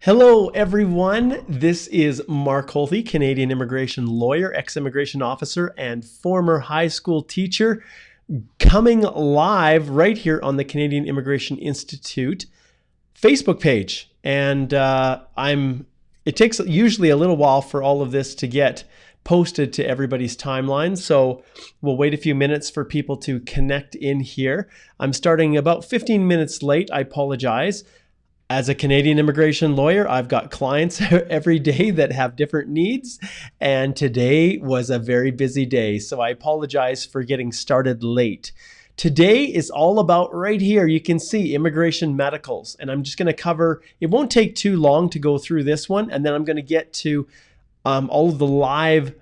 Hello, everyone. This is Mark Holthe, Canadian immigration lawyer, ex-immigration officer, and former high school teacher, coming live right here on the Canadian Immigration Institute Facebook page. And it takes usually a little while for all of this to get posted to everybody's timeline. So we'll wait a few minutes for people to connect in here. I'm starting about 15 minutes late. I apologize. As a Canadian immigration lawyer, I've got clients every day that have different needs, and today was a very busy day, so I apologize for getting started late. Today is all about right here. You can see immigration medicals, and I'm just going to cover, it won't take too long to go through this one, and then I'm going to get to all of the live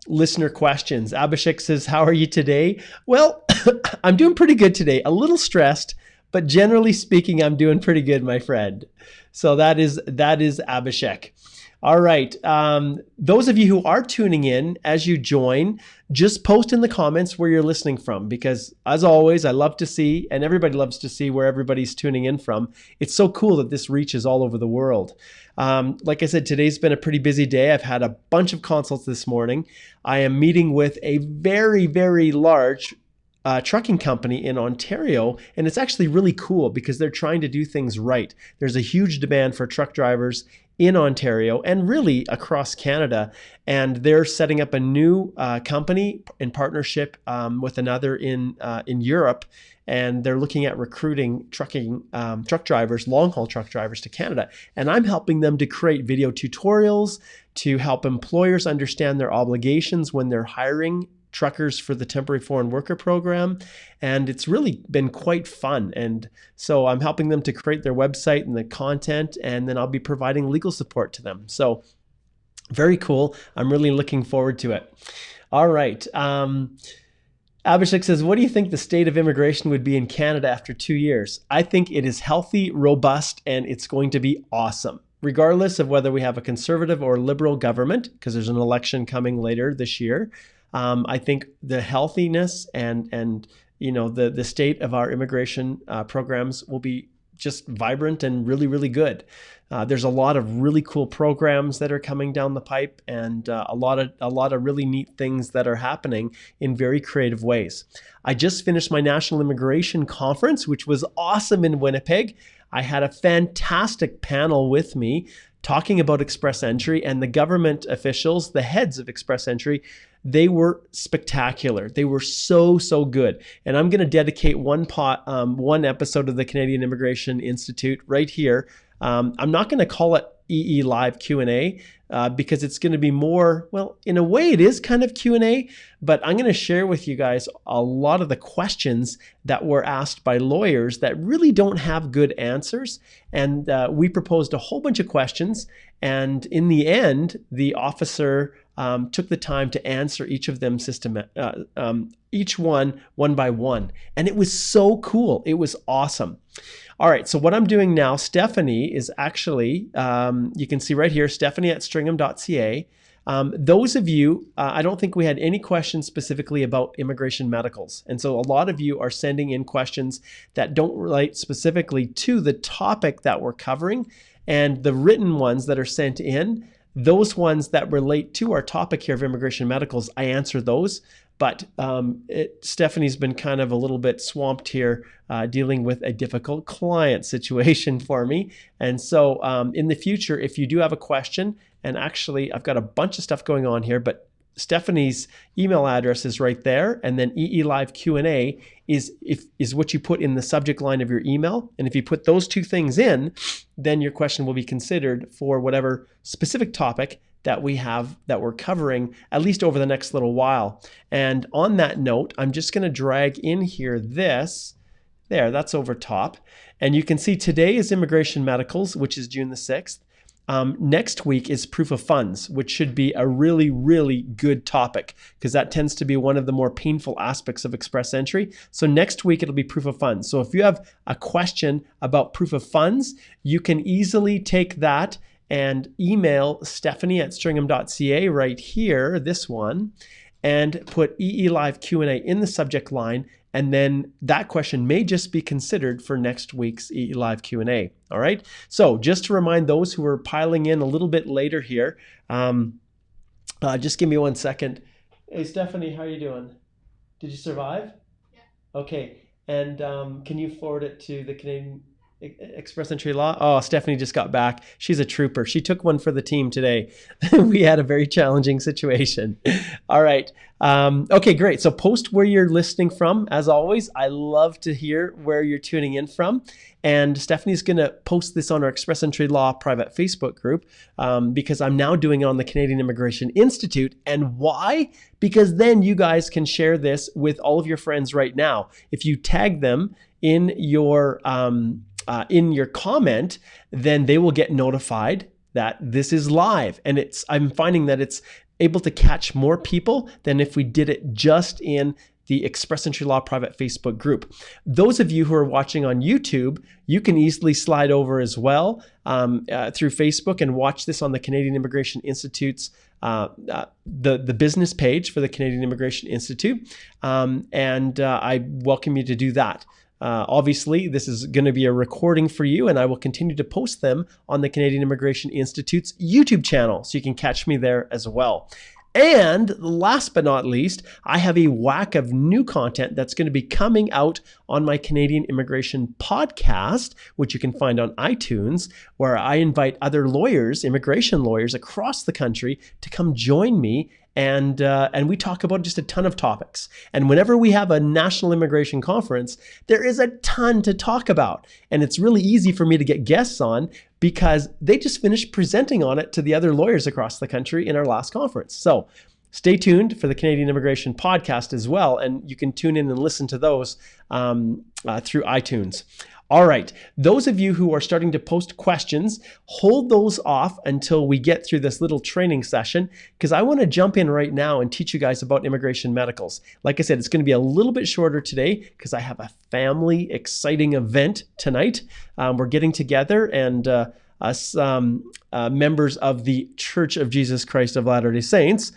listener questions. Abhishek says, how are you today? Well, I'm doing pretty good today, a little stressed, but generally speaking, I'm doing pretty good, my friend. So that is Abhishek. All right. Those of you who are tuning in as you join, just post in the comments where you're listening from, because as always, I love to see, and everybody loves to see where everybody's tuning in from. It's so cool that this reaches all over the world. Like I said, today's been a pretty busy day. I've had a bunch of consults this morning. I am meeting with a very, very large trucking company in Ontario, and it's actually really cool because they're trying to do things right. There's a huge demand for truck drivers in Ontario and really across Canada, and they're setting up a new company in partnership with another in Europe, and they're looking at recruiting truck drivers, long-haul truck drivers to Canada, and I'm helping them to create video tutorials to help employers understand their obligations when they're hiring truckers for the temporary foreign worker program. And it's really been quite fun. And so I'm helping them to create their website and the content, and then I'll be providing legal support to them. So very cool. I'm really looking forward to it. All right. Abhishek says, what do you think the state of immigration would be in Canada after 2 years? I think it is healthy, robust, and it's going to be awesome. Regardless of whether we have a conservative or liberal government, because there's an election coming later this year. I think the healthiness and you know the state of our immigration programs will be just vibrant and really, really good. There's a lot of really cool programs that are coming down the pipe, and a lot of really neat things that are happening in very creative ways. I just finished my National Immigration Conference, which was awesome in Winnipeg. I had a fantastic panel with me talking about Express Entry, and the government officials, the heads of Express Entry, they were spectacular. They were so good. And I'm going to dedicate one episode of the Canadian Immigration Institute right here. I'm not going to call it EE Live Q&A because it's going to be more, well, in a way it is kind of Q&A, but I'm going to share with you guys a lot of the questions that were asked by lawyers that really don't have good answers. And we proposed a whole bunch of questions. And in the end, the officer took the time to answer each of them each one by one. And it was so cool. It was awesome. All right, so what I'm doing now, Stephanie is actually, you can see right here, stephanie@stringham.ca. Those of you, I don't think we had any questions specifically about immigration medicals. And so a lot of you are sending in questions that don't relate specifically to the topic that we're covering. And the written ones that are sent in, those ones that relate to our topic here of immigration medicals, I answer those. But Stephanie's been kind of a little bit swamped here dealing with a difficult client situation for me. And so in the future, if you do have a question, and actually I've got a bunch of stuff going on here, but Stephanie's email address is right there. And then EE Live Q&A is what you put in the subject line of your email. And if you put those two things in, then your question will be considered for whatever specific topic that we have that we're covering, at least over the next little while. And on that note, I'm just going to drag in here that's over top. And you can see today is immigration medicals, which is June the 6th. Next week is proof of funds, which should be a really, really good topic because that tends to be one of the more painful aspects of Express Entry. So next week it'll be proof of funds. So if you have a question about proof of funds, you can easily take that and email Stephanie@stringham.ca right here, this one, and put EE Live Q&A in the subject line, and then that question may just be considered for next week's EE Live Q&A. All right. So just to remind those who are piling in a little bit later here, just give me 1 second. Hey, Stephanie, how are you doing? Did you survive? Yeah. Okay. And can you forward it to the Canadian Express Entry Law? Oh, Stephanie just got back. She's a trooper. She took one for the team today. We had a very challenging situation. All right. Okay, great. So post where you're listening from. As always, I love to hear where you're tuning in from. And Stephanie's going to post this on our Express Entry Law private Facebook group because I'm now doing it on the Canadian Immigration Institute. And why? Because then you guys can share this with all of your friends right now. If you tag them in your comment, then they will get notified that this is live. And I'm finding that it's able to catch more people than if we did it just in the Express Entry Law private Facebook group. Those of you who are watching on YouTube, you can easily slide over as well through Facebook and watch this on the Canadian Immigration Institute's the business page for the Canadian Immigration Institute. I welcome you to do that. Obviously, this is going to be a recording for you, and I will continue to post them on the Canadian Immigration Institute's YouTube channel, so you can catch me there as well. And last but not least, I have a whack of new content that's going to be coming out on my Canadian Immigration podcast, which you can find on iTunes, where I invite other lawyers, immigration lawyers across the country to come join me. And we talk about just a ton of topics. And whenever we have a national immigration conference, there is a ton to talk about. And it's really easy for me to get guests on because they just finished presenting on it to the other lawyers across the country in our last conference. So stay tuned for the Canadian Immigration podcast as well. And you can tune in and listen to those through iTunes. All right, those of you who are starting to post questions, hold those off until we get through this little training session, because I want to jump in right now and teach you guys about immigration medicals. Like I said, it's going to be a little bit shorter today because I have a family exciting event tonight. We're getting together, and us members of the Church of Jesus Christ of Latter-day Saints,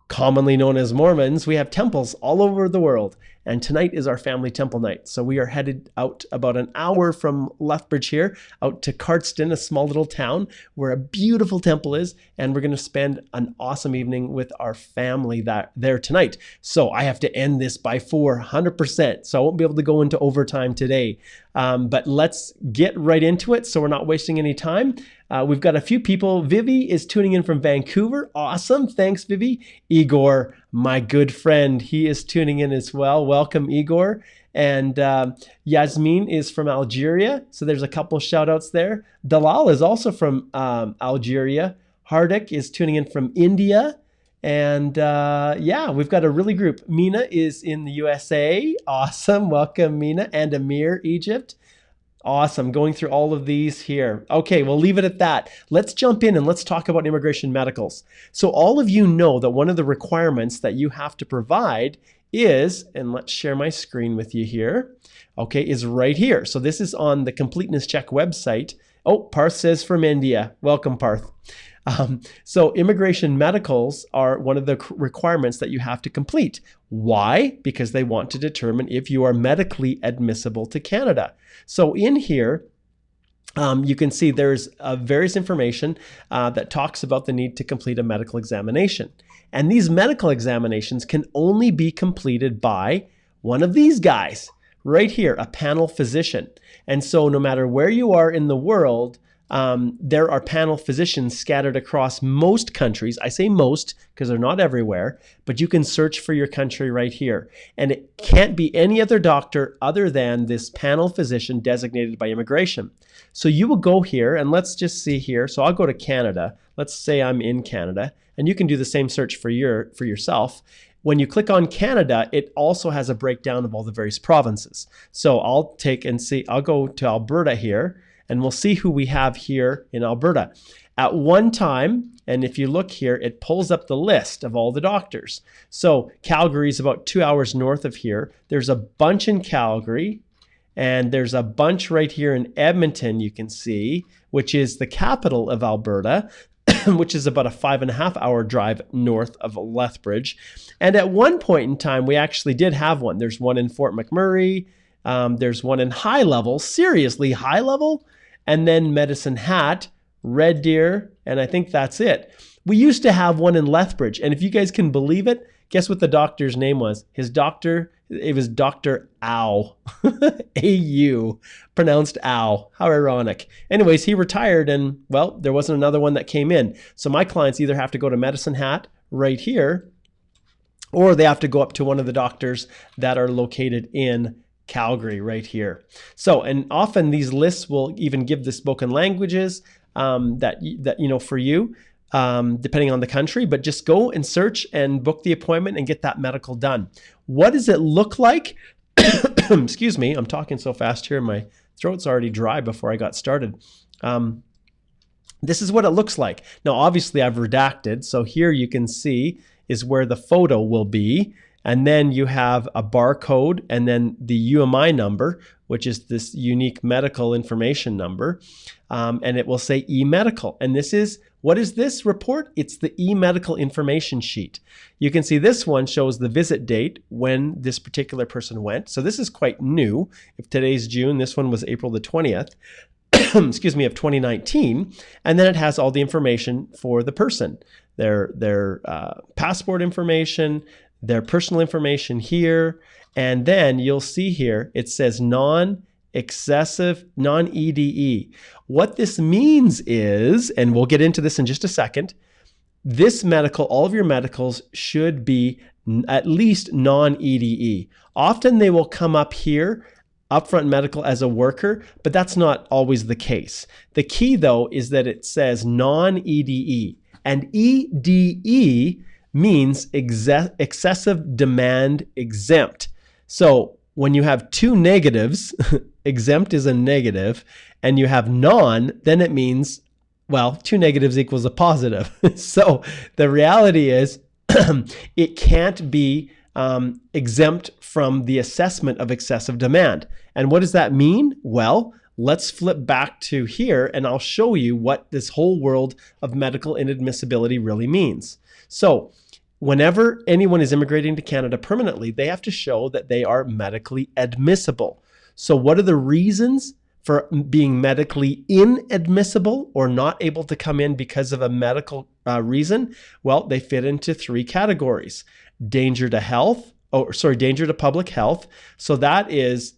commonly known as Mormons, we have temples all over the world. And tonight is our family temple night. So we are headed out about an hour from Lethbridge here, out to Cardston, a small little town where a beautiful temple is. And we're going to spend an awesome evening with our family there tonight. So I have to end this by 400%. So I won't be able to go into overtime today. But let's get right into it so we're not wasting any time. We've got a few people. Vivi is tuning in from Vancouver. Awesome. Thanks, Vivi. Igor, my good friend, he is tuning in as well. Welcome, Igor. And Yasmin is from Algeria. So there's a couple shout outs there. Dalal is also from Algeria. Hardik is tuning in from India. And we've got a really group. Mina is in the USA. Awesome. Welcome, Mina. And Amir, Egypt. Awesome. Going through all of these here. Okay, we'll leave it at that. Let's jump in and let's talk about immigration medicals. So all of you know that one of the requirements that you have to provide is, and let's share my screen with you here, okay, is right here. So this is on the Completeness Check website. Oh, Parth says from India. Welcome, Parth. So immigration medicals are one of the requirements that you have to complete. Why? Because they want to determine if you are medically admissible to Canada. So in here, you can see there's various information that talks about the need to complete a medical examination. And these medical examinations can only be completed by one of these guys right here, a panel physician. And so no matter where you are in the world, there are panel physicians scattered across most countries. I say most because they're not everywhere, but you can search for your country right here. And it can't be any other doctor other than this panel physician designated by immigration. So you will go here, and let's just see here. So I'll go to Canada. Let's say I'm in Canada, and you can do the same search for yourself. When you click on Canada, it also has a breakdown of all the various provinces. So I'll go to Alberta here, and we'll see who we have here in Alberta. At one time, and if you look here, it pulls up the list of all the doctors. So Calgary is about 2 hours north of here. There's a bunch in Calgary, and there's a bunch right here in Edmonton, you can see, which is the capital of Alberta. which is about a 5.5-hour drive north of Lethbridge. And at one point in time, we actually did have one. There's one in Fort McMurray. There's one in High Level, seriously High Level, and then Medicine Hat, Red Deer, and I think that's it. We used to have one in Lethbridge, and if you guys can believe it, guess what the doctor's name was? It was Dr. Au, A-U, pronounced Au. How ironic. Anyways, he retired, and well, there wasn't another one that came in. So my clients either have to go to Medicine Hat right here, or they have to go up to one of the doctors that are located in Calgary right here. So, and often these lists will even give the spoken languages that for you, depending on the country, but just go and search and book the appointment and get that medical done. What does it look like? Excuse me, I'm talking so fast here. My throat's already dry before I got started. This is what it looks like. Now, obviously I've redacted. So here you can see is where the photo will be. And then you have a barcode and then the UMI number, which is this unique medical information number. And it will say e-medical. And what is this report? It's the e-medical information sheet. You can see this one shows the visit date when this particular person went. So this is quite new. If today's June, this one was April the 20th, excuse me, of 2019. And then it has all the information for the person, their passport information, their personal information here. And then you'll see here, it says non-excessive, non-EDE. What this means is, and we'll get into this in just a second, all of your medicals should be at least non-EDE. Often they will come up here, upfront medical as a worker, but that's not always the case. The key though is that it says non-EDE, and EDE means excessive demand exempt. So when you have two negatives, exempt is a negative, and you have non, then it means, well, two negatives equals a positive. So the reality is it can't be exempt from the assessment of excessive demand. And what does that mean? Well, let's flip back to here and I'll show you what this whole world of medical inadmissibility really means. So whenever anyone is immigrating to Canada permanently, they have to show that they are medically admissible. So what are the reasons for being medically inadmissible or not able to come in because of a medical reason? Well, they fit into three categories. Danger to public health. So that is,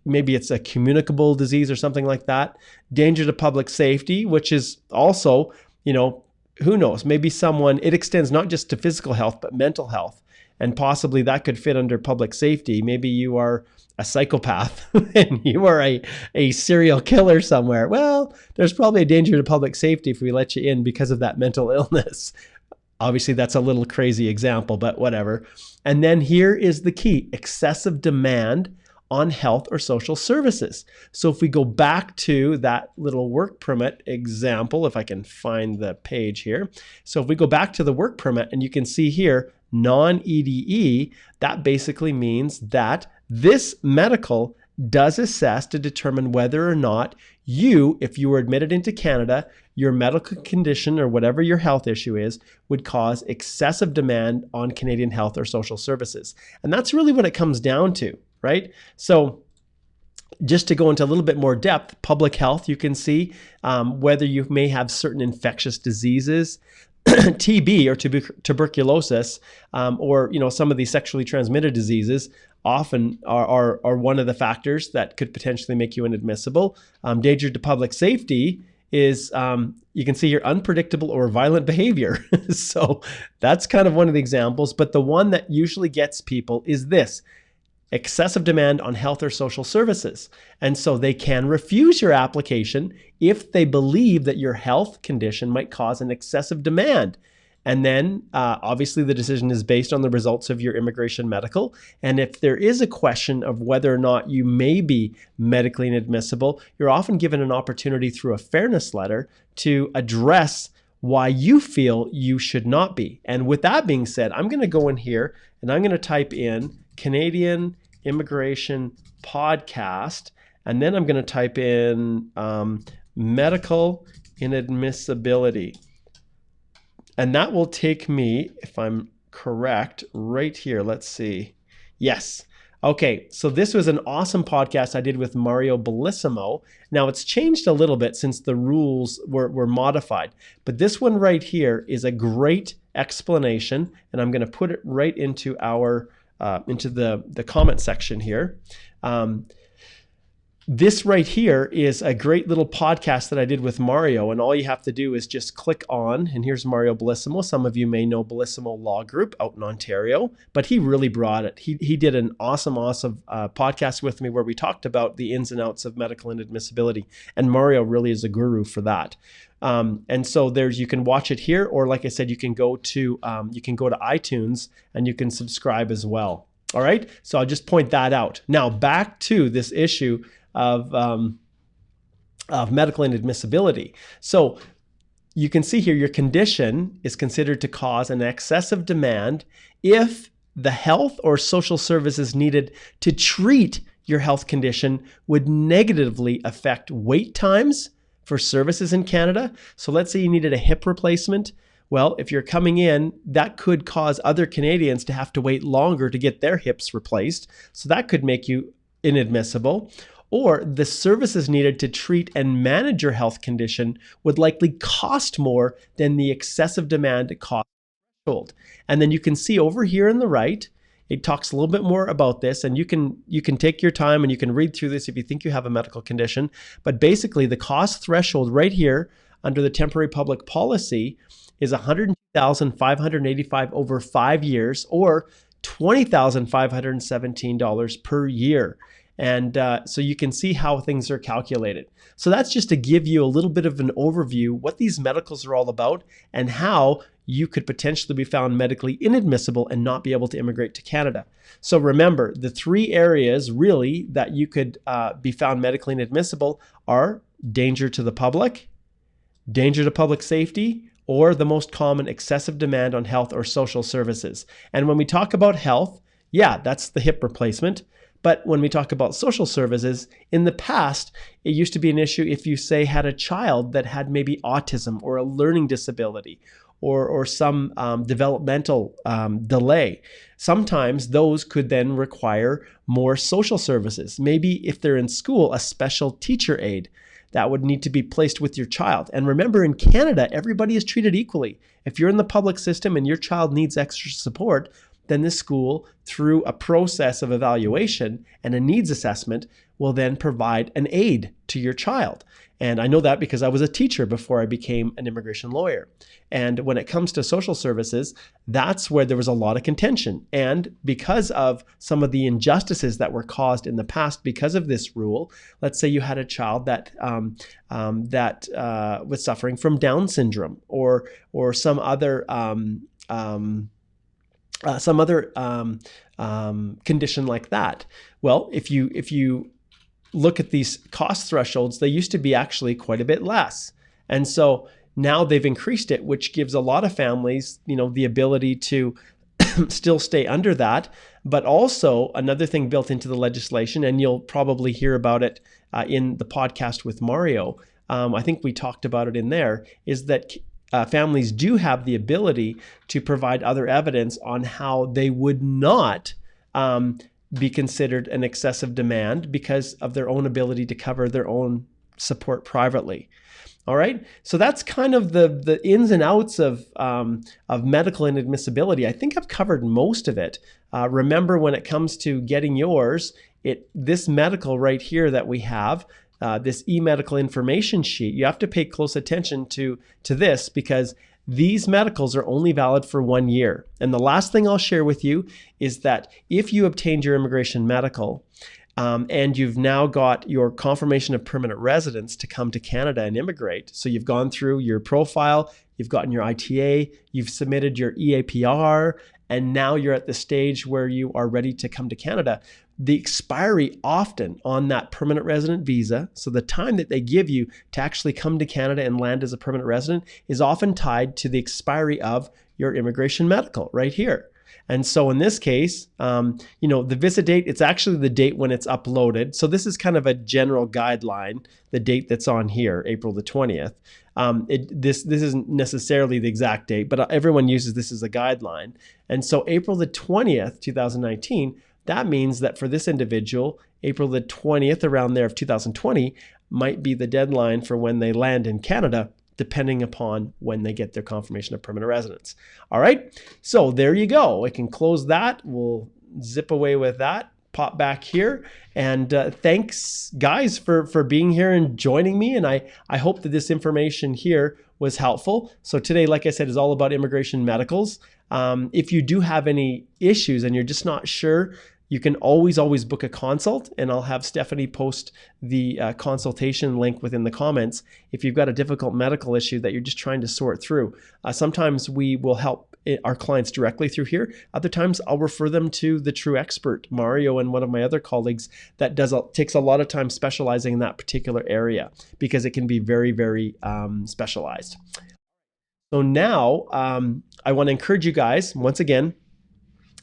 maybe it's a communicable disease or something like that. Danger to public safety, which is also, who knows, maybe it extends not just to physical health, but mental health. And possibly that could fit under public safety. Maybe you are a psychopath and you are a serial killer somewhere. Well, there's probably a danger to public safety if we let you in because of that mental illness. Obviously, that's a little crazy example, but whatever. And then here is the key: excessive demand on health or social services. So if we go back to that little work permit example, if I can find the page here. So if we go back to the work permit and you can see here, non-EDE, that basically means that this medical does assess to determine whether or not if you were admitted into Canada, your medical condition or whatever your health issue is would cause excessive demand on Canadian health or social services. And that's really what it comes down to, right? So just to go into a little bit more depth, public health, you can see whether you may have certain infectious diseases, TB or tuberculosis, or some of these sexually transmitted diseases often are one of the factors that could potentially make you inadmissible. Danger to public safety is, you can see here, unpredictable or violent behavior. So that's kind of one of the examples, but the one that usually gets people is this: excessive demand on health or social services. And so they can refuse your application if they believe that your health condition might cause an excessive demand. And then obviously the decision is based on the results of your immigration medical. And if there is a question of whether or not you may be medically inadmissible, you're often given an opportunity through a fairness letter to address why you feel you should not be. And with that being said, I'm going to go in here and I'm going to type in Canadian Immigration Podcast, and then I'm going to type in medical inadmissibility. And that will take me, if I'm correct, right here. Let's see. Yes. Okay, so this was an awesome podcast I did with Mario Bellissimo. Now it's changed a little bit since the rules were modified, but this one right here is a great explanation, and I'm going to put it right into our into the comment section here. This right here is a great little podcast that I did with Mario, and all you have to do is just click on, and here's Mario Bellissimo. Some of you may know Bellissimo Law Group out in Ontario, but he really brought it. He did an awesome podcast with me where we talked about the ins and outs of medical inadmissibility, and Mario really is a guru for that. And so you can watch it here, or like I said, you can go to iTunes and you can subscribe as well. All right, so I'll just point that out. Now back to this issue of medical inadmissibility. So you can see here your condition is considered to cause an excessive demand if the health or social services needed to treat your health condition would negatively affect wait times for services in Canada. So let's say you needed a hip replacement. Well, if you're coming in, that could cause other Canadians to have to wait longer to get their hips replaced. So that could make you inadmissible. Or the services needed to treat and manage your health condition would likely cost more than the excessive demand cost threshold. And then you can see over here on the right, it talks a little bit more about this, and you can take your time and you can read through this if you think you have a medical condition. But basically the cost threshold right here under the temporary public policy is $102,585 over 5 years, or $20,517 per year. And so you can see how things are calculated. So that's just to give you a little bit of an overview what these medicals are all about and how you could potentially be found medically inadmissible and not be able to immigrate to Canada. So remember, the 3 areas really that you could be found medically inadmissible are danger to the public, danger to public safety, or the most common, excessive demand on health or social services. And when we talk about health, yeah, that's the hip replacement. But when we talk about social services, in the past, it used to be an issue if you, say, had a child that had maybe autism or a learning disability or some developmental delay. Sometimes those could then require more social services. Maybe if they're in school, a special teacher aide that would need to be placed with your child. And remember, in Canada, everybody is treated equally. If you're in the public system and your child needs extra support, then the school, through a process of evaluation and a needs assessment, will then provide an aid to your child. And I know that because I was a teacher before I became an immigration lawyer. And when it comes to social services, that's where there was a lot of contention. And because of some of the injustices that were caused in the past because of this rule, let's say you had a child that was suffering from Down syndrome or some other condition like that. Well, if you look at these cost thresholds, they used to be actually quite a bit less. And so now they've increased it, which gives a lot of families, the ability to still stay under that. But also another thing built into the legislation, and you'll probably hear about it in the podcast with Mario. I think we talked about it in there, is that families do have the ability to provide other evidence on how they would not be considered an excessive demand because of their own ability to cover their own support privately. All right, so that's kind of the ins and outs of medical inadmissibility. I think I've covered most of it. Remember, when it comes to getting yours, this medical right here that we have, this e-medical information sheet, you have to pay close attention to this because these medicals are only valid for 1 year. And the last thing I'll share with you is that if you obtained your immigration medical and you've now got your confirmation of permanent residence to come to Canada and immigrate, so you've gone through your profile, you've gotten your ITA, you've submitted your EAPR, and now you're at the stage where you are ready to come to Canada, the expiry often on that permanent resident visa, so the time that they give you to actually come to Canada and land as a permanent resident, is often tied to the expiry of your immigration medical right here. And so in this case, the visit date, it's actually the date when it's uploaded. So this is kind of a general guideline, the date that's on here, April the 20th. This isn't necessarily the exact date, but everyone uses this as a guideline. And so April the 20th, 2019, that means that for this individual, April the 20th, around there of 2020, might be the deadline for when they land in Canada, depending upon when they get their confirmation of permanent residence. All right, so there you go. I can close that. We'll zip away with that, pop back here. And thanks, guys, for being here and joining me. And I hope that this information here was helpful. So today, like I said, is all about immigration medicals. If you do have any issues and you're just not sure, you can always book a consult, and I'll have Stephanie post the consultation link within the comments if you've got a difficult medical issue that you're just trying to sort through. Sometimes we will help our clients directly through here. Other times I'll refer them to the true expert, Mario, and one of my other colleagues that takes a lot of time specializing in that particular area because it can be very, very specialized. So now I want to encourage you guys, once again,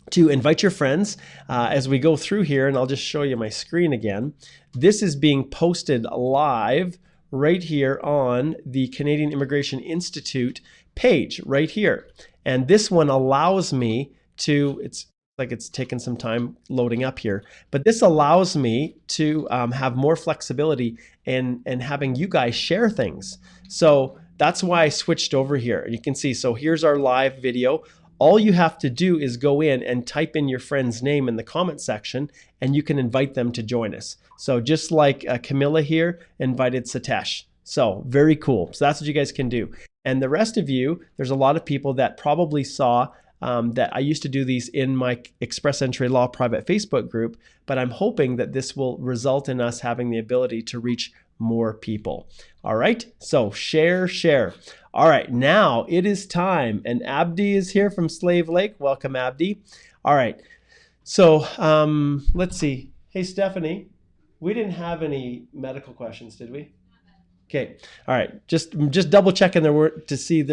to invite your friends as we go through here, and I'll just show you my screen again. This is being posted live right here on the Canadian Immigration Institute page right here. And this one allows me to, it's like it's taken some time loading up here, but this allows me to have more flexibility in having you guys share things. So that's why I switched over here. And you can see, so here's our live video. All you have to do is go in and type in your friend's name in the comment section, and you can invite them to join us. So just like Camilla here invited Satish. So very cool. So that's what you guys can do. And the rest of you, there's a lot of people that probably saw that I used to do these in my Express Entry Law private Facebook group, but I'm hoping that this will result in us having the ability to reach more people. All right, so share. All right, now it is time, and Abdi is here from Slave Lake. Welcome, Abdi. All right, so let's see. Hey, Stephanie, we didn't have any medical questions, did we? Okay, all right. Just double checking there were to see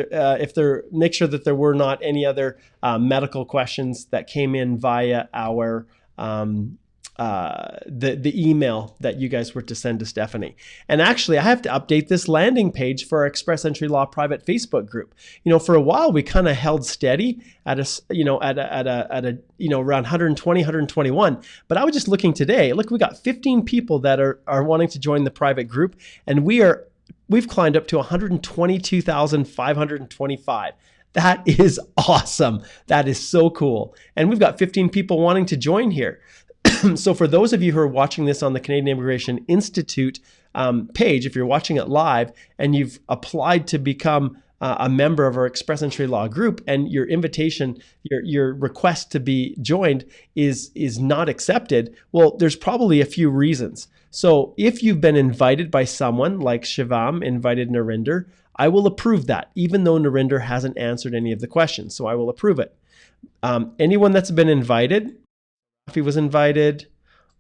make sure that there were not any other medical questions that came in via our the email that you guys were to send to Stephanie. And actually, I have to update this landing page for our Express Entry Law private Facebook group. For a while we kind of held steady at around 120, 121. But I was just looking today. Look, we got 15 people that are wanting to join the private group, and we've climbed up to 122,525. That is awesome. That is so cool. And we've got 15 people wanting to join here. So for those of you who are watching this on the Canadian Immigration Institute page, if you're watching it live and you've applied to become a member of our Express Entry Law group, and your invitation, your request to be joined is not accepted, well, there's probably a few reasons. So if you've been invited by someone like Shivam invited Narinder, I will approve that, even though Narinder hasn't answered any of the questions. So I will approve it. Anyone that's been invited, Rafi was invited,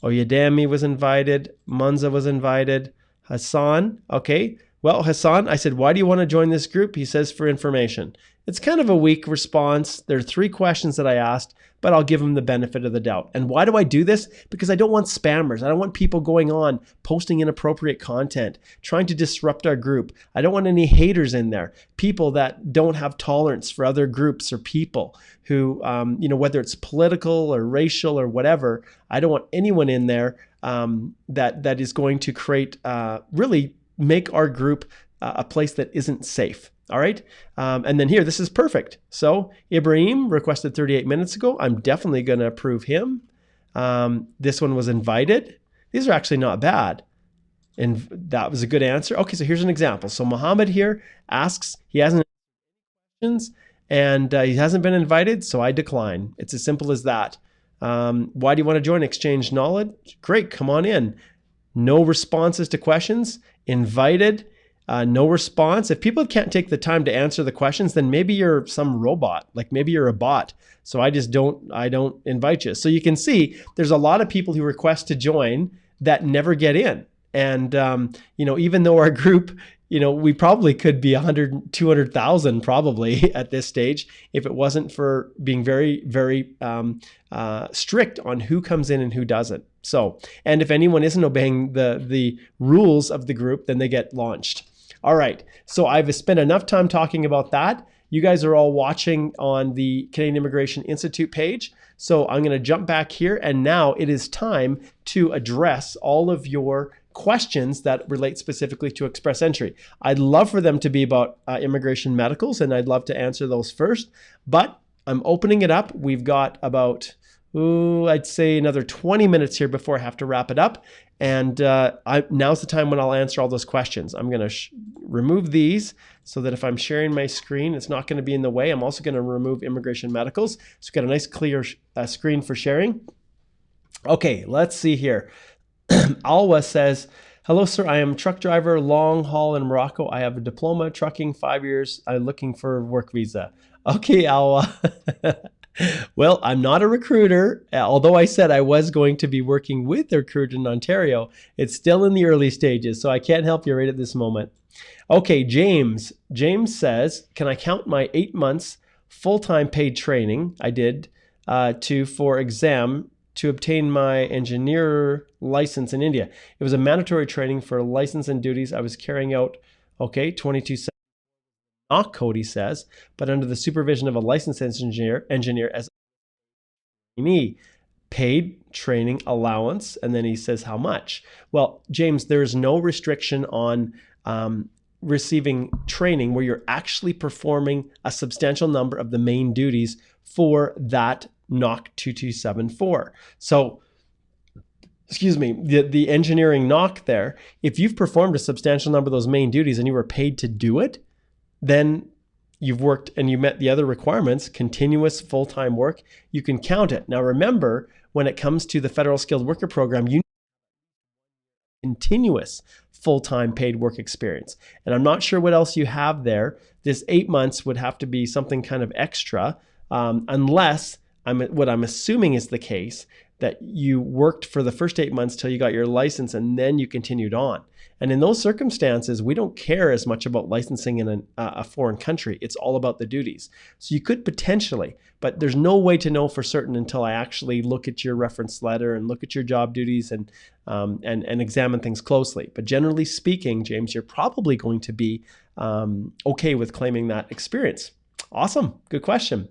Oyedemi was invited, Munza was invited, Hassan. Okay, well, Hassan, I said, why do you want to join this group? He says, for information. It's kind of a weak response. There are 3 questions that I asked, but I'll give him the benefit of the doubt. And why do I do this? Because I don't want spammers. I don't want people going on, posting inappropriate content, trying to disrupt our group. I don't want any haters in there, people that don't have tolerance for other groups or people who, whether it's political or racial or whatever. I don't want anyone in there that is going to create, really make our group a place that isn't safe. All right. And then here, this is perfect. So Ibrahim requested 38 minutes ago. I'm definitely going to approve him. This one was invited. These are actually not bad. And that was a good answer. Okay, so here's an example. So Muhammad here asks, he hasn't questions and he hasn't been invited, so I decline. It's as simple as that. Why do you want to join Exchange Knowledge? Great, come on in. No responses to questions. Invited. No response. If people can't take the time to answer the questions, then maybe you're some robot, like maybe you're a bot. So I don't invite you. So you can see there's a lot of people who request to join that never get in. And, even though our group, we probably could be 100, 200,000 probably at this stage if it wasn't for being very, very strict on who comes in and who doesn't. So, and if anyone isn't obeying the rules of the group, then they get launched. All right. So I've spent enough time talking about that. You guys are all watching on the Canadian Immigration Institute page. So I'm going to jump back here, and now it is time to address all of your questions that relate specifically to express entry. I'd love for them to be about immigration medicals, and I'd love to answer those first, but I'm opening it up. We've got about, I'd say another 20 minutes here before I have to wrap it up. And now's the time when I'll answer all those questions. I'm going to remove these so that if I'm sharing my screen, it's not going to be in the way. I'm also going to remove immigration medicals. So we've got a nice clear screen for sharing. Okay, let's see here. Alwa says, hello, sir. I am a truck driver, long haul in Morocco. I have a diploma, trucking, 5 years. I'm looking for a work visa. Okay, Alwa. Well, I'm not a recruiter. Although I said I was going to be working with a recruiter in Ontario, it's still in the early stages, so I can't help you right at this moment. Okay, James. James says, can I count my 8 months full-time paid training I did for exam to obtain my engineer license in India? It was a mandatory training for license and duties I was carrying out. Okay, 22 not code, he says, but under the supervision of a licensed engineer as me, paid training allowance. And then he says how much. Well, James, there is no restriction on receiving training where you're actually performing a substantial number of the main duties for that NOC 2274. So, excuse me, the engineering NOC there, if you've performed a substantial number of those main duties and you were paid to do it, then you've worked and you met the other requirements, continuous full-time work, you can count it. Now remember, when it comes to the Federal Skilled Worker Program, you need continuous full-time paid work experience. And I'm not sure what else you have there. This 8 months would have to be something kind of extra, unless what I'm assuming is the case, that you worked for the first 8 months till you got your license and then you continued on. And in those circumstances, we don't care as much about licensing in a foreign country. It's all about the duties. So you could potentially, but there's no way to know for certain until I actually look at your reference letter and look at your job duties and examine things closely. But generally speaking, James, you're probably going to be okay with claiming that experience. Awesome. Good question.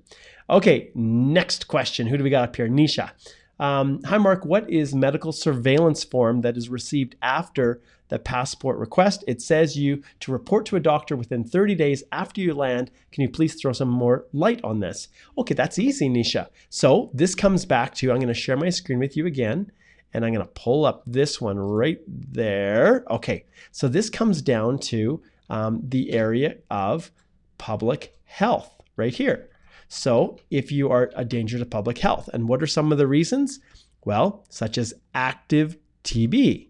Okay, next question. Who do we got up here? Nisha. Hi, Mark. What is medical surveillance form that is received after the passport request? It says you to report to a doctor within 30 days after you land. Can you please throw some more light on this? Okay, that's easy, Nisha. So this comes back to, I'm going to share my screen with you again, and I'm going to pull up this one right there. Okay, so this comes down to the area of public health right here. So if you are a danger to public health, and what are some of the reasons? Well, such as active TB.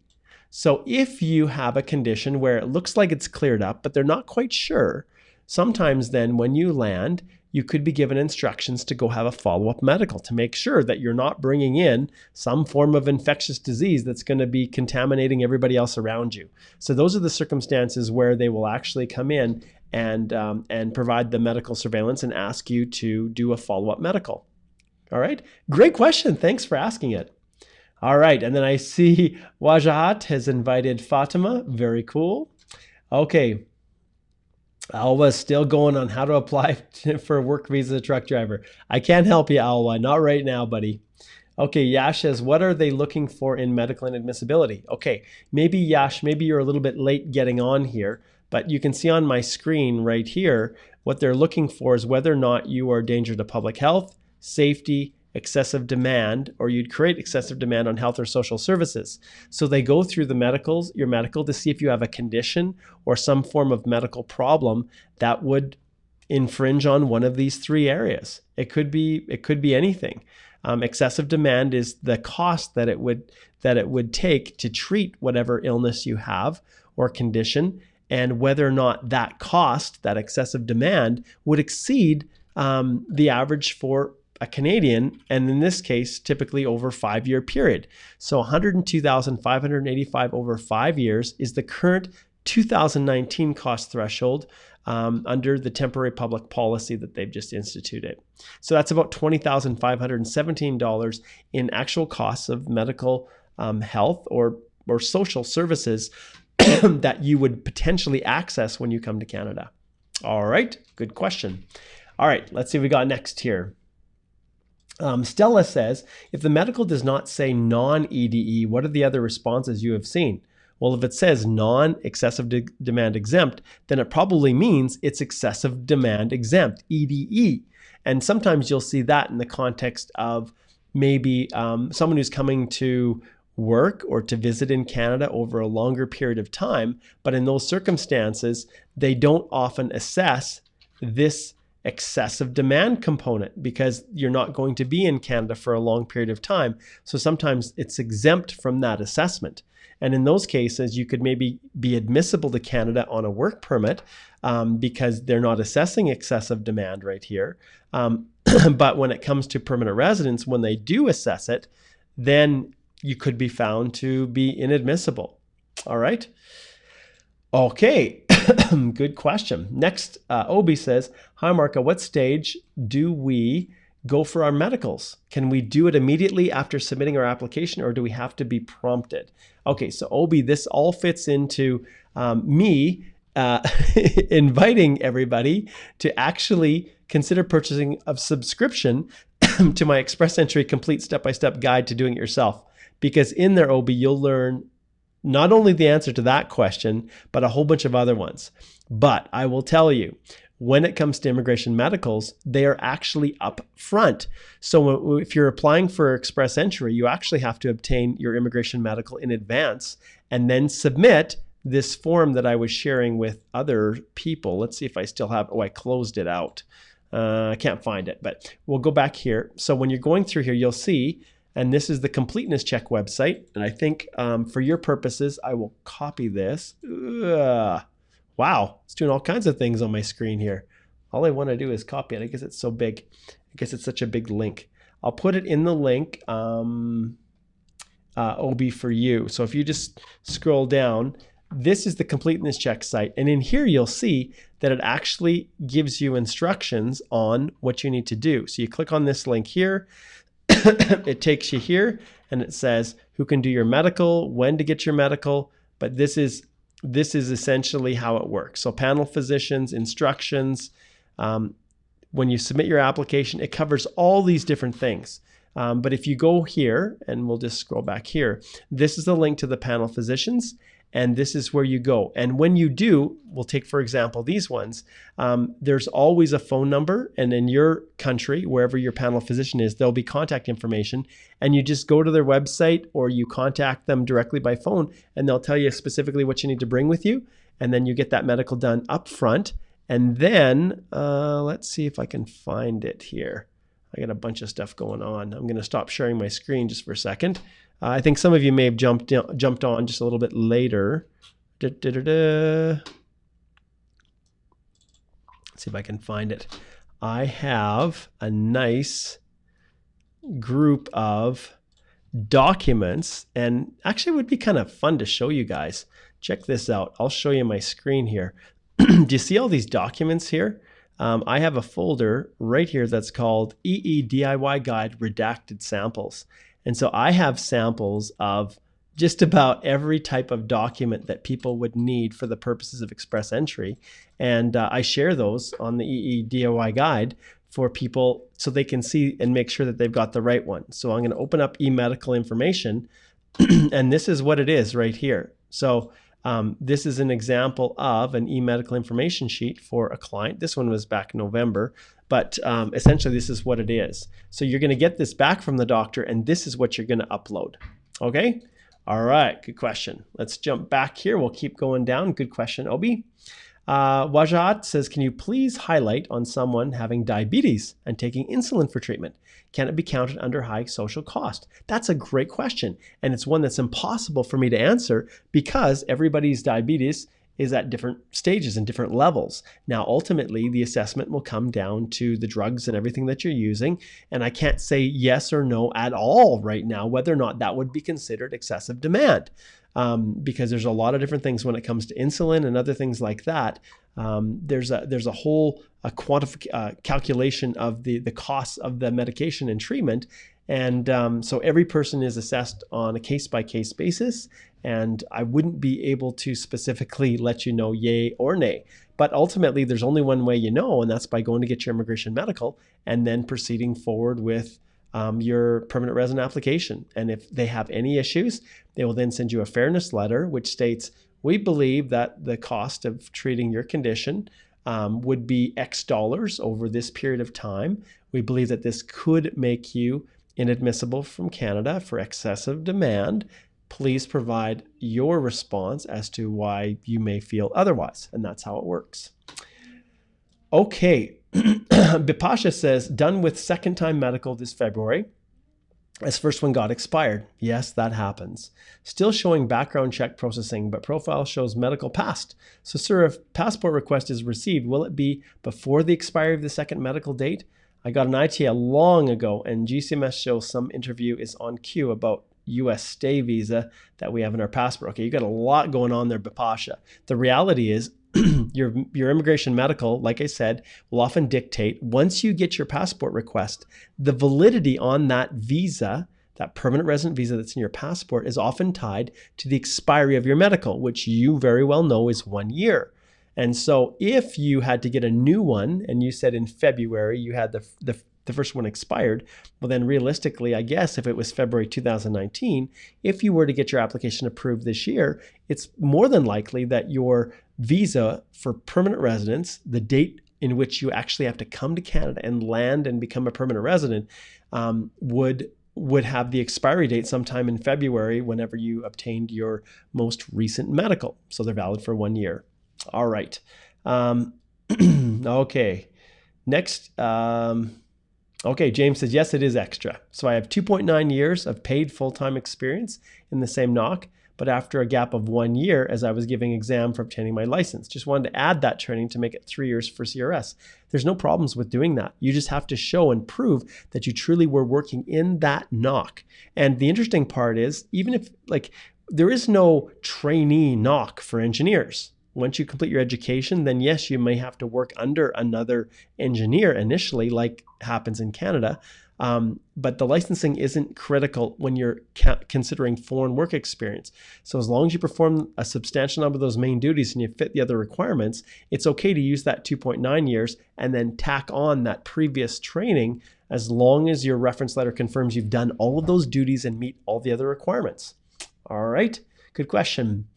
So if you have a condition where it looks like it's cleared up, but they're not quite sure, sometimes then when you land, you could be given instructions to go have a follow-up medical to make sure that you're not bringing in some form of infectious disease that's going to be contaminating everybody else around you. So those are the circumstances where they will actually come in and provide the medical surveillance and ask you to do a follow-up medical. All right, great question. Thanks for asking it. All right, and then I see Wajahat has invited Fatima. Very cool. Okay, Alwa's still going on how to apply for a work visa truck driver. I can't help you, Alwa. Not right now, buddy. Okay, Yash says, what are they looking for in medical inadmissibility? Okay, maybe Yash, maybe you're a little bit late getting on here, but you can see on my screen right here, what they're looking for is whether or not you are a danger to public health, safety, excessive demand, or you'd create excessive demand on health or social services. So they go through the medicals, your medical, to see if you have a condition or some form of medical problem that would infringe on one of these three areas. It could be anything. Excessive demand is the cost that it would take to treat whatever illness you have or condition, and whether or not that cost, that excessive demand, would exceed the average for a Canadian, and in this case, typically over a 5-year period. So $102,585 over 5 years is the current 2019 cost threshold under the temporary public policy that they've just instituted. So that's about $20,517 in actual costs of medical health or social services that you would potentially access when you come to Canada. All right, good question. All right, let's see what we got next here. Stella says, if the medical does not say non-EDE, what are the other responses you have seen? Well, if it says non-excessive demand exempt, then it probably means it's excessive demand exempt, EDE. And sometimes you'll see that in the context of maybe someone who's coming to work or to visit in Canada over a longer period of time. But in those circumstances, they don't often assess this excessive demand component because you're not going to be in Canada for a long period of time. So sometimes it's exempt from that assessment. And in those cases, you could maybe be admissible to Canada on a work permit because they're not assessing excessive demand right here. But when it comes to permanent residence, when they do assess it, then you could be found to be inadmissible. All right. Okay. Good question. Next, Obi says, hi, Mark, at what stage do we go for our medicals? Can we do it immediately after submitting our application, or do we have to be prompted? Okay, so Obi, this all fits into me inviting everybody to actually consider purchasing a subscription to my Express Entry Complete Step-by-Step Guide to Doing It Yourself. Because in there, Obi, you'll learn not only the answer to that question, but a whole bunch of other ones. But I will tell you, when it comes to immigration medicals, they are actually up front. So if you're applying for Express Entry, you actually have to obtain your immigration medical in advance and then submit this form that I was sharing with other people. Let's see if I still have, I closed it out. I can't find it, but we'll go back here. So when you're going through here, you'll see, and this is the Completeness Check website. And I think for your purposes, I will copy this. Wow, it's doing all kinds of things on my screen here. All I want to do is copy it. I guess it's so big. I guess it's such a big link. I'll put it in the link, OB for you. So if you just scroll down, this is the Completeness Check site. And in here, you'll see that it actually gives you instructions on what you need to do. So you click on this link here. It takes you here and it says who can do your medical, when to get your medical. But this is essentially how it works. So panel physicians, instructions. When you submit your application, it covers all these different things. But if you go here, and we'll just scroll back here, this is the link to the panel physicians, and this is where you go. And when you do, we'll take, for example, these ones, there's always a phone number, and in your country, wherever your panel physician is, there'll be contact information, and you just go to their website or you contact them directly by phone, and they'll tell you specifically what you need to bring with you, and then you get that medical done up front. And then, let's see if I can find it here. I got a bunch of stuff going on. I'm going to stop sharing my screen just for a second. I think some of you may have jumped on just a little bit later. Let's see if I can find it. I have a nice group of documents, and actually it would be kind of fun to show you guys. Check this out. I'll show you my screen here. Do you see all these documents here? I have a folder right here that's called EE DIY Guide Redacted Samples. And so I have samples of just about every type of document that people would need for the purposes of Express Entry. And I share those on the EE DIY Guide for people so they can see and make sure that they've got the right one. So I'm going to open up e-medical information, and this is what it is right here. So this is an example of an e-medical information sheet for a client. This one was back in November, but essentially this is what it is. So you're going to get this back from the doctor, and this is what you're going to upload. Okay? All right, good question. Let's jump back here. We'll keep going down. Good question, Obi. Wajat says, can you please highlight on someone having diabetes and taking insulin for treatment? Can it be counted under high social cost? That's a great question. And it's one that's impossible for me to answer because everybody's diabetes is at different stages and different levels. Now, ultimately, the assessment will come down to the drugs and everything that you're using. And I can't say yes or no at all right now, whether or not that would be considered excessive demand. because there's a lot of different things when it comes to insulin and other things like that. There's a whole calculation of the costs of the medication and treatment. And so every person is assessed on a case-by-case basis, and I wouldn't be able to specifically let you know yay or nay. But ultimately, there's only one way you know, and that's by going to get your immigration medical and then proceeding forward with your permanent resident application. And if they have any issues, they will then send you a fairness letter, which states, we believe that the cost of treating your condition would be X dollars over this period of time. We believe that this could make you inadmissible from Canada for excessive demand. Please provide your response as to why you may feel otherwise. And that's how it works. Okay. Bipasha says, done with second time medical this February, as first one got expired. Yes, that happens. Still showing background check processing, but profile shows medical passed. So sir, if passport request is received, will it be before the expiry of the second medical date? I got an ITA long ago, and GCMS shows some interview is on queue about US stay visa that we have in our passport. Okay, you got a lot going on there, Bipasha. The reality is your immigration medical, like I said, will often dictate, once you get your passport request, the validity on that visa, that permanent resident visa that's in your passport, is often tied to the expiry of your medical, which you very well know is 1 year. And so if you had to get a new one, and you said in February you had the first one expired, well then realistically, I guess if it was February 2019, if you were to get your application approved this year, it's more than likely that your visa for permanent residence, the date in which you actually have to come to Canada and land and become a permanent resident, would have the expiry date sometime in February whenever you obtained your most recent medical. So they're valid for 1 year. All right. Okay. Next. Okay, James says, yes, it is extra. So I have 2.9 years of paid full-time experience in the same NOC, but after a gap of 1 year as I was giving exam for obtaining my license. Just wanted to add that training to make it 3 years for CRS. There's no problems with doing that. You just have to show and prove that you truly were working in that NOC. And the interesting part is, even if, there is no trainee NOC for engineers. Once you complete your education, then yes, you may have to work under another engineer initially, like happens in Canada. But the licensing isn't critical when you're considering foreign work experience. So as long as you perform a substantial number of those main duties and you fit the other requirements, it's okay to use that 2.9 years and then tack on that previous training as long as your reference letter confirms you've done all of those duties and meet all the other requirements. All right, good question.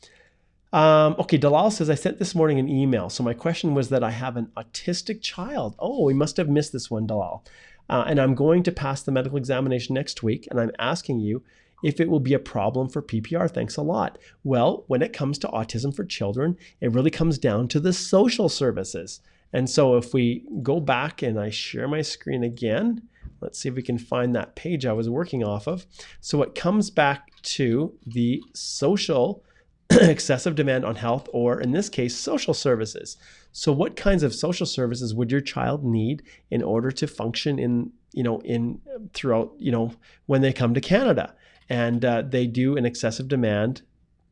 Okay, Dalal says, I sent this morning an email. So my question was that I have an autistic child. Oh, we must have missed this one, Dalal. And I'm going to pass the medical examination next week. And I'm asking you if it will be a problem for PPR. Thanks a lot. Well, when it comes to autism for children, it really comes down to the social services. And so if we go back and I share my screen again, let's see if we can find that page I was working off of. So it comes back to the social excessive demand on health, or in this case, social services. So what kinds of social services would your child need in order to function throughout, when they come to Canada? And they do an excessive demand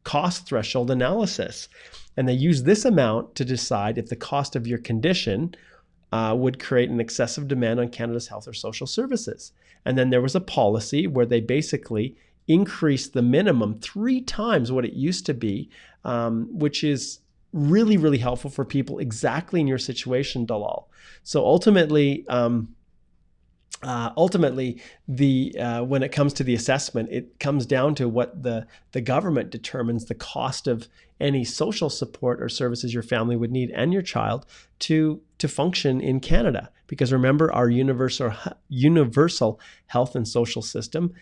cost threshold analysis. And they use this amount to decide if the cost of your condition would create an excessive demand on Canada's health or social services. And then there was a policy where they basically increase the minimum 3 times what it used to be, which is really, really helpful for people exactly in your situation, Dalal. So ultimately, when it comes to the assessment, it comes down to what the government determines the cost of any social support or services your family would need and your child to function in Canada. Because remember, our universal health and social system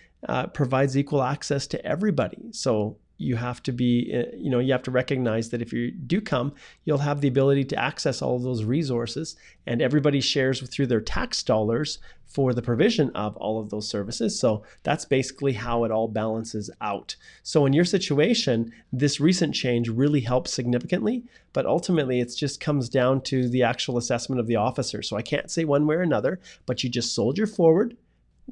provides equal access to everybody. So you have to be, you have to recognize that if you do come, you'll have the ability to access all of those resources, and everybody shares through their tax dollars for the provision of all of those services. So that's basically how it all balances out. So in your situation, this recent change really helps significantly, but ultimately it just comes down to the actual assessment of the officer. So I can't say one way or another, but you just soldier forward,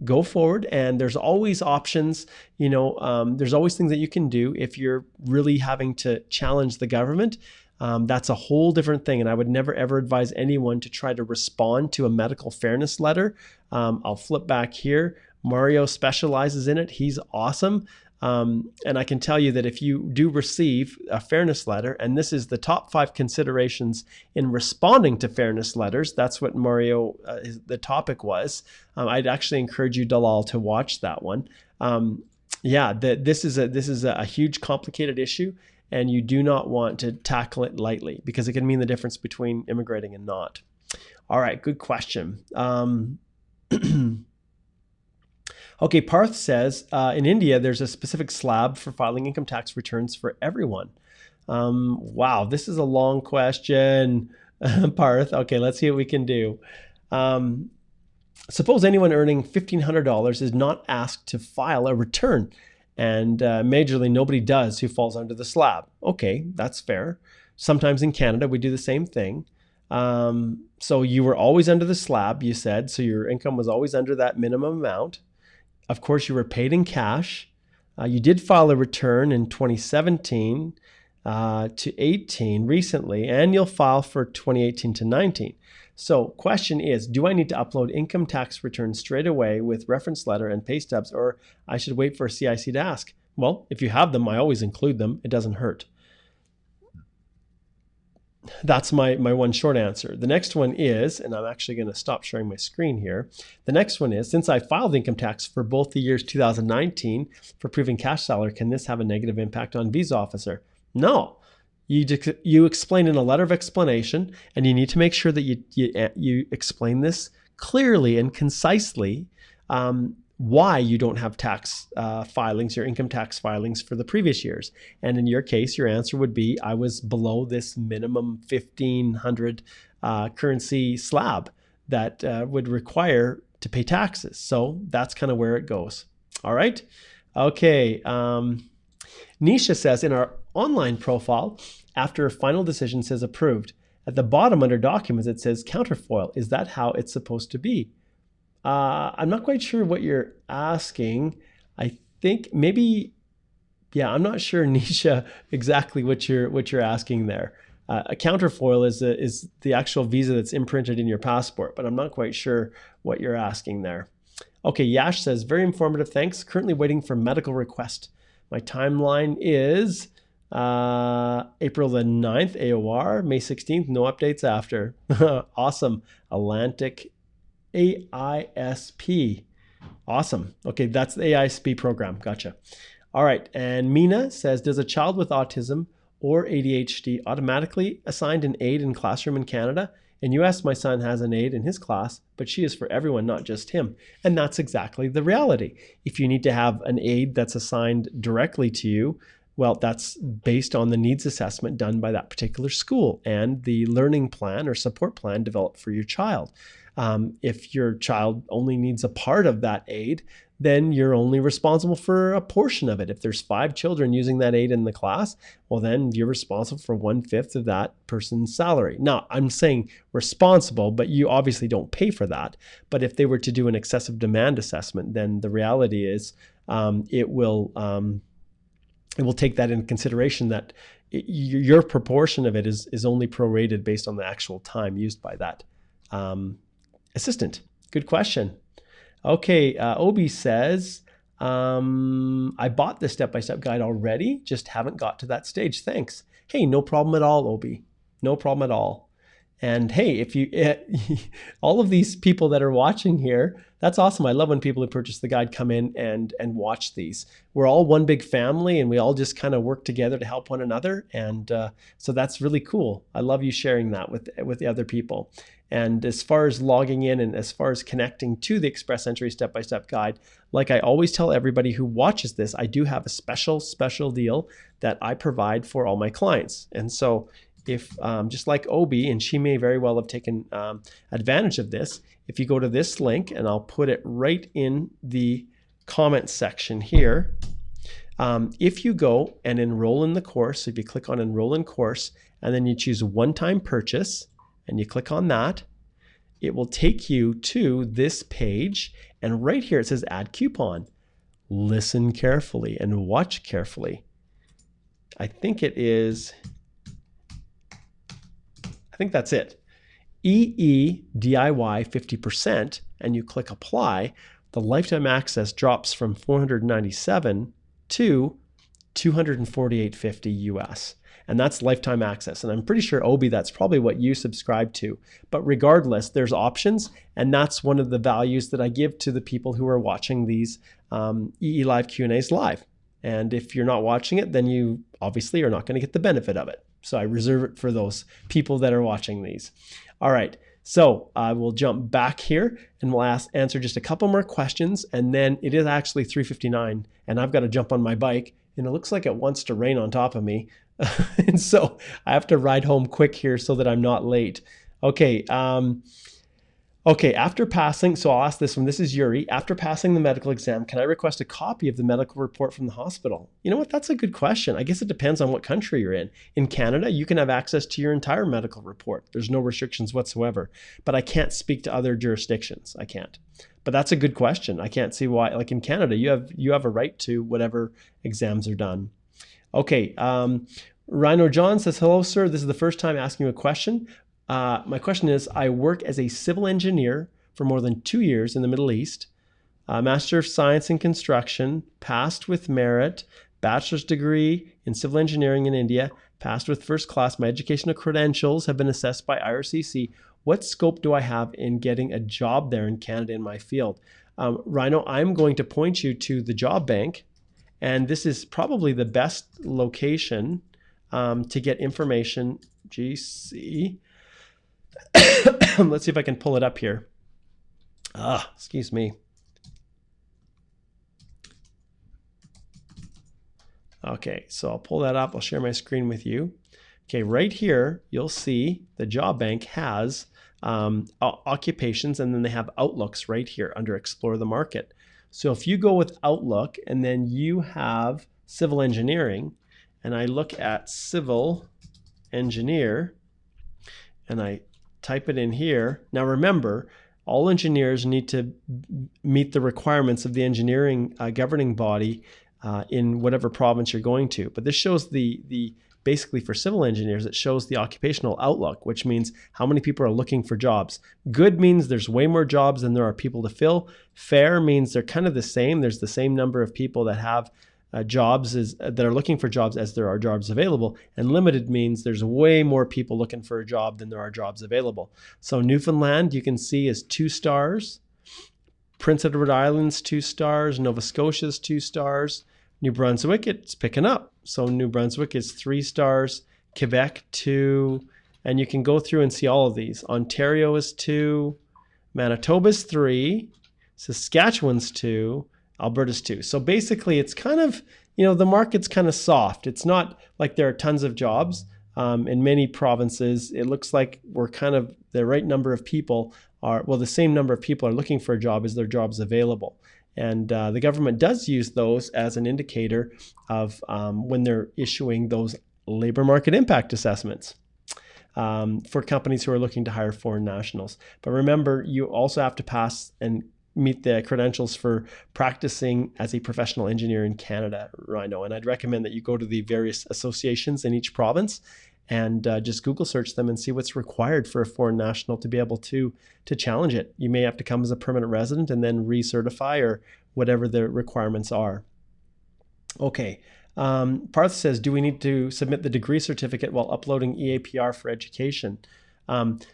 go forward, and there's always options. There's always things that you can do if you're really having to challenge the government. That's a whole different thing, and I would never ever advise anyone to try to respond to a medical fairness letter. I'll flip back here. Mario specializes in it. He's awesome. And I can tell you that if you do receive a fairness letter, and this is the top 5 considerations in responding to fairness letters, that's what Mario, the topic was. I'd actually encourage you, Dalal, to watch that one. This is a huge, complicated issue, and you do not want to tackle it lightly because it can mean the difference between immigrating and not. All right, good question. Okay, Parth says, in India, there's a specific slab for filing income tax returns for everyone. Wow, this is a long question, Parth. Okay, let's see what we can do. Suppose anyone earning $1,500 is not asked to file a return, and majorly nobody does who falls under the slab. Okay, that's fair. Sometimes in Canada, we do the same thing. So you were always under the slab, you said, so your income was always under that minimum amount. Of course, you were paid in cash. You did file a return in 2017 to 18 recently, and you'll file for 2018 to 19. So question is, do I need to upload income tax returns straight away with reference letter and pay stubs, or I should wait for a CIC to ask? Well, if you have them, I always include them. It doesn't hurt. That's my one short answer. The next one is, and I'm actually going to stop sharing my screen here. The next one is, since I filed income tax for both the years 2019 for proving cash salary, can this have a negative impact on visa officer? No. You explain in a letter of explanation, and you need to make sure that you explain this clearly and concisely, why you don't have tax filings, your income tax filings for the previous years. And in your case, your answer would be, I was below this minimum 1,500 currency slab that would require to pay taxes. So that's kind of where it goes. All right. Okay. Nisha says, in our online profile, after a final decision says approved, at the bottom under documents, it says counterfoil. Is that how it's supposed to be? I'm not quite sure what you're asking. I think maybe, I'm not sure, Nisha, exactly what you're asking there. A counterfoil is the actual visa that's imprinted in your passport, but I'm not quite sure what you're asking there. Okay, Yash says, very informative, thanks. Currently waiting for medical request. My timeline is April the 9th, AOR, May 16th, no updates after. Awesome. Atlantic AISP. Awesome. Okay, that's the AISP program. Gotcha. All right. And Mina says, does a child with autism or ADHD automatically assigned an aide in classroom in Canada? In US, my son has an aide in his class, but she is for everyone, not just him. And that's exactly the reality. If you need to have an aide that's assigned directly to you, well, that's based on the needs assessment done by that particular school and the learning plan or support plan developed for your child. If your child only needs a part of that aid, then you're only responsible for a portion of it. If there's 5 children using that aid in the class, well, then you're responsible for 1/5 of that person's salary. Now, I'm saying responsible, but you obviously don't pay for that. But if they were to do an excessive demand assessment, then the reality is it will take that into consideration, that your proportion of it is only prorated based on the actual time used by that assistant. Good question. Okay, Obi says, I bought the step-by-step guide already, just haven't got to that stage. Thanks. Hey, no problem at all, Obi. No problem at all. And hey, if you, all of these people that are watching here, that's awesome. I love when people who purchase the guide come in and watch these. We're all one big family, and we all just kind of work together to help one another. And so that's really cool. I love you sharing that with the other people. And as far as logging in and as far as connecting to the Express Entry step-by-step guide, like I always tell everybody who watches this, I do have a special deal that I provide for all my clients. And so if just like Obi, and she may very well have taken advantage of this, if you go to this link, and I'll put it right in the comments section here, if you go and enroll in the course, if you click on enroll in course, and then you choose one-time purchase, and you click on that, it will take you to this page, And right here it says add coupon. Listen carefully and watch carefully. I think that's it. EE DIY 50%, and you click apply, the lifetime access drops from $497 to $248.50 US. And that's lifetime access. And I'm pretty sure, Obi, that's probably what you subscribe to. But regardless, there's options. And that's one of the values that I give to the people who are watching these EE Live Q&As live. And if you're not watching it, then you obviously are not going to get the benefit of it. So I reserve it for those people that are watching these. All right. So I will jump back here and we'll answer just a couple more questions. And then it is actually 3:59 and I've got to jump on my bike and it looks like it wants to rain on top of me. And so I have to ride home quick here so that I'm not late. Okay. Okay, after passing, so I'll ask this one. This is Yuri. After passing the medical exam, can I request a copy of the medical report from the hospital? You know what? That's a good question. I guess it depends on what country you're in. In Canada, you can have access to your entire medical report. There's no restrictions whatsoever. But I can't speak to other jurisdictions. I can't. But that's a good question. I can't see why. Like in Canada, you have a right to whatever exams are done. Okay. Rhino John says, hello, sir. This is the first time asking you a question. My question is, I work as a civil engineer for more than 2 years in the Middle East, Master of Science in Construction, passed with merit, bachelor's degree in civil engineering in India, passed with first class. My educational credentials have been assessed by IRCC. What scope do I have in getting a job there in Canada in my field? Rhino, I'm going to point you to the job bank, and this is probably the best location to get information. GC. Let's see if I can pull it up here. Excuse me. Okay, so I'll pull that up. I'll share my screen with you. Okay, right here, you'll see the job bank has occupations, and then they have outlooks right here under Explore the Market. So if you go with Outlook and then you have civil engineering, and I look at civil engineer, and I type it in here. Now remember, all engineers need to meet the requirements of the engineering governing body in whatever province you're going to. But this shows the basically for civil engineers, it shows the occupational outlook, which means how many people are looking for jobs. Good means there's way more jobs than there are people to fill. Fair means they're kind of the same. There's the same number of people that have jobs that are looking for jobs as there are jobs available, and limited means there's way more people looking for a job than there are jobs available. So Newfoundland, you can see, is 2 stars. Prince Edward Island's 2 stars. Nova Scotia's 2 stars. New Brunswick, it's picking up. So New Brunswick is 3 stars. Quebec, 2. And you can go through and see all of these. Ontario is 2. Manitoba's 3. Saskatchewan's 2. Alberta's 2. So basically it's kind of, the market's kind of soft. It's not like there are tons of jobs. In many provinces, it looks like we're kind of the right number of people the same number of people are looking for a job as there are jobs available. And the government does use those as an indicator of when they're issuing those labor market impact assessments for companies who are looking to hire foreign nationals. But remember, you also have to pass and meet the credentials for practicing as a professional engineer in Canada, Rhino. And I'd recommend that you go to the various associations in each province and just Google search them and see what's required for a foreign national to be able to challenge it. You may have to come as a permanent resident and then recertify or whatever the requirements are. Okay. Parth says, do we need to submit the degree certificate while uploading EAPR for education?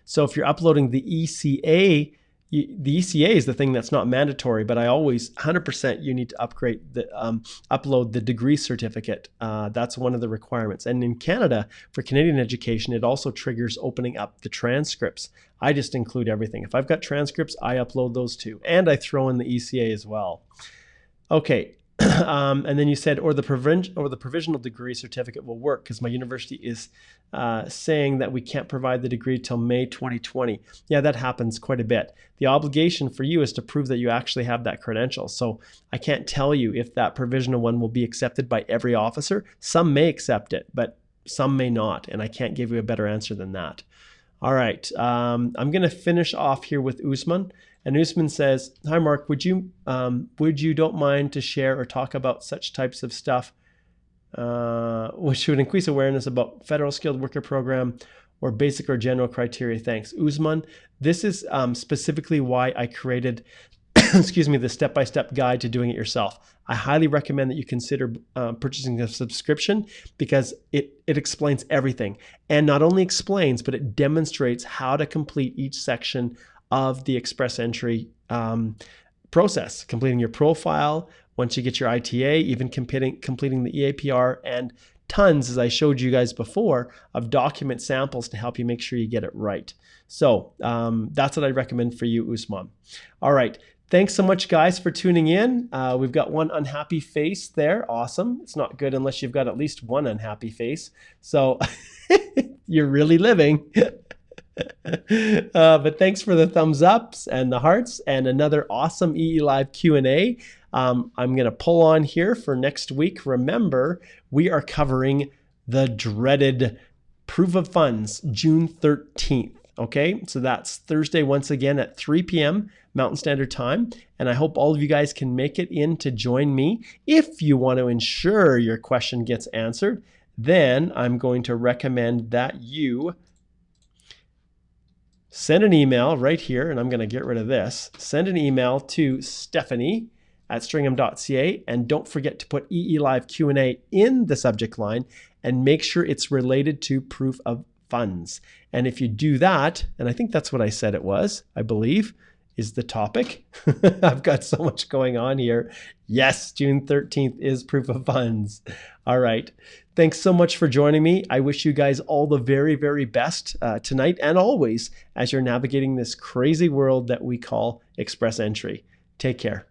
So if you're uploading the ECA, the ECA is the thing that's not mandatory, but I always 100% you need to upload the degree certificate. That's one of the requirements. And in Canada, for Canadian education, it also triggers opening up the transcripts. I just include everything. If I've got transcripts, I upload those too. And I throw in the ECA as well. Okay. And then you said, or the provisional degree certificate will work because my university is saying that we can't provide the degree till May 2020. Yeah, that happens quite a bit. The obligation for you is to prove that you actually have that credential. So I can't tell you if that provisional one will be accepted by every officer. Some may accept it, but some may not. And I can't give you a better answer than that. All right. I'm going to finish off here with Usman. And Usman says, "Hi, Mark. Would you don't mind to share or talk about such types of stuff, which would increase awareness about federal skilled worker program or basic or general criteria? Thanks." Usman, this is specifically why I created excuse me, the step-by-step guide to doing it yourself. I highly recommend that you consider purchasing a subscription because it explains everything. And not only explains, but it demonstrates how to complete each section of the express entry process, completing your profile, once you get your ITA, even completing the EAPR, and tons, as I showed you guys before, of document samples to help you make sure you get it right. So that's what I recommend for you, Usman. All right. Thanks so much, guys, for tuning in. We've got one unhappy face there. Awesome. It's not good unless you've got at least one unhappy face. So you're really living. But thanks for the thumbs ups and the hearts and another awesome EE Live Q&A. I'm going to pull on here for next week. Remember, we are covering the dreaded proof of funds, June 13th. Okay, so that's Thursday once again at 3 p.m. Mountain Standard Time. And I hope all of you guys can make it in to join me. If you want to ensure your question gets answered, then I'm going to recommend that you send an email right here, and I'm going to get rid of this. Send an email to Stephanie@stringham.ca, and don't forget to put EE Live Q&A in the subject line and make sure it's related to proof of funds. And if you do that, and I think that's what I said it was, I believe, is the topic. I've got so much going on here. Yes, June 13th is proof of funds. All right. Thanks so much for joining me. I wish you guys all the very, very best tonight and always as you're navigating this crazy world that we call express entry. Take care.